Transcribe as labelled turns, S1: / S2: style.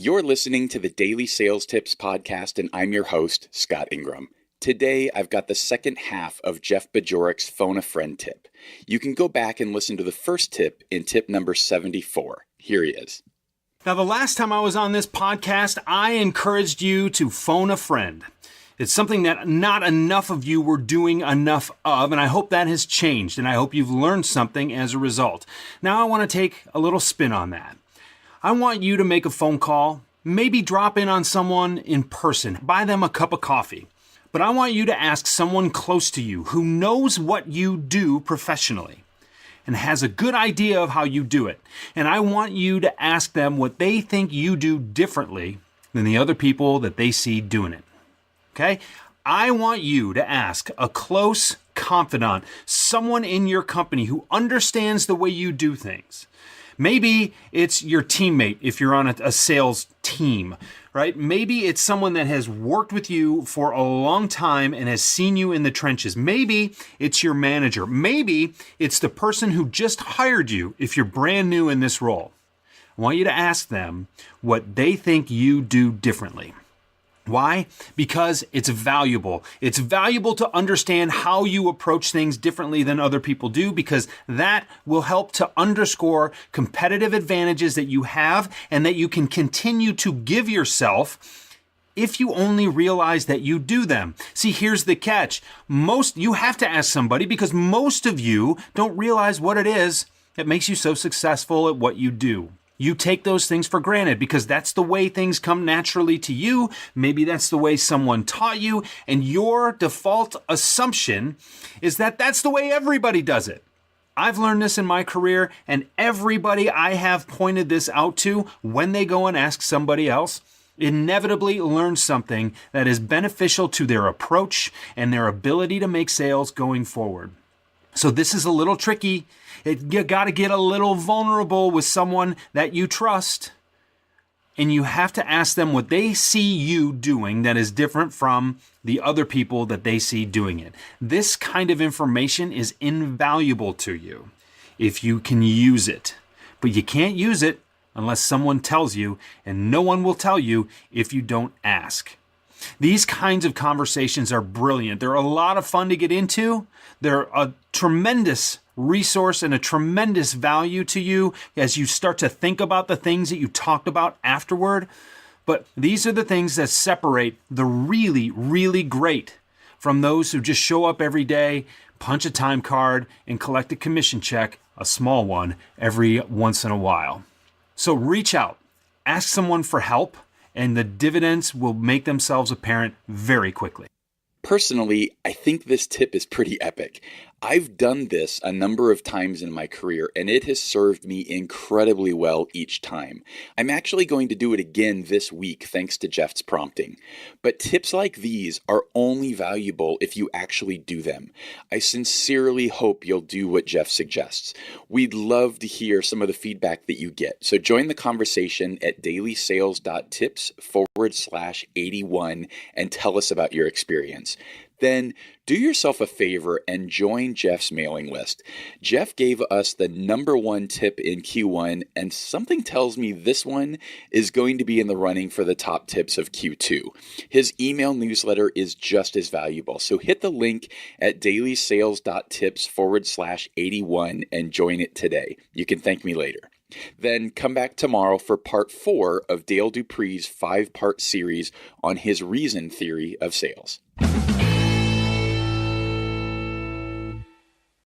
S1: You're listening to the Daily Sales Tips Podcast, and I'm your host, Scott Ingram. Today, I've got the second half of Jeff Bajorek's Phone a Friend tip. You can go back and listen to the first tip in tip number 74. Here he is.
S2: Now, the last time I was on this podcast, I encouraged you to phone a friend. It's something that not enough of you were doing enough of, and I hope that has changed, and I hope you've learned something as a result. Now, I want to take a little spin on that. I want you to make a phone call, maybe drop in on someone in person, buy them a cup of coffee. But I want you to ask someone close to you who knows what you do professionally and has a good idea of how you do it. And I want you to ask them what they think you do differently than the other people that they see doing it. Okay? I want you to ask a close confidant, someone in your company who understands the way you do things. Maybe it's your teammate if you're on a sales team, right? Maybe it's someone that has worked with you for a long time and has seen you in the trenches. Maybe it's your manager. Maybe it's the person who just hired you if you're brand new in this role. I want you to ask them what they think you do differently. Why? Because it's valuable. It's valuable to understand how you approach things differently than other people do, because that will help to underscore competitive advantages that you have and that you can continue to give yourself if you only realize that you do them. See, here's the catch. You have to ask somebody because most of you don't realize what it is that makes you so successful at what you do. You take those things for granted because that's the way things come naturally to you. Maybe that's the way someone taught you, and your default assumption is that that's the way everybody does it. I've learned this in my career, and everybody I have pointed this out to, when they go and ask somebody else, inevitably learns something that is beneficial to their approach and their ability to make sales going forward. So this is a little tricky. You got to get a little vulnerable with someone that you trust. And you have to ask them what they see you doing that is different from the other people that they see doing it. This kind of information is invaluable to you if you can use it. But you can't use it unless someone tells you, and no one will tell you if you don't ask. These kinds of conversations are brilliant. They're a lot of fun to get into. They're a tremendous resource and a tremendous value to you as you start to think about the things that you talked about afterward. But these are the things that separate the really, really great from those who just show up every day, punch a time card, and collect a commission check, a small one, every once in a while. So reach out, ask someone for help, and the dividends will make themselves apparent very quickly.
S1: Personally, I think this tip is pretty epic. I've done this a number of times in my career, and it has served me incredibly well each time. I'm actually going to do it again this week thanks to Jeff's prompting. But tips like these are only valuable if you actually do them. I sincerely hope you'll do what Jeff suggests. We'd love to hear some of the feedback that you get. So join the conversation at dailysales.tips/81 and tell us about your experience. Then do yourself a favor and join Jeff's mailing list. Jeff gave us the number one tip in Q1, and something tells me this one is going to be in the running for the top tips of Q2. His email newsletter is just as valuable, so hit the link at dailysales.tips/81 and join it today. You can thank me later. Then come back tomorrow for part 4 of Dale Dupree's 5-part series on his reason theory of sales.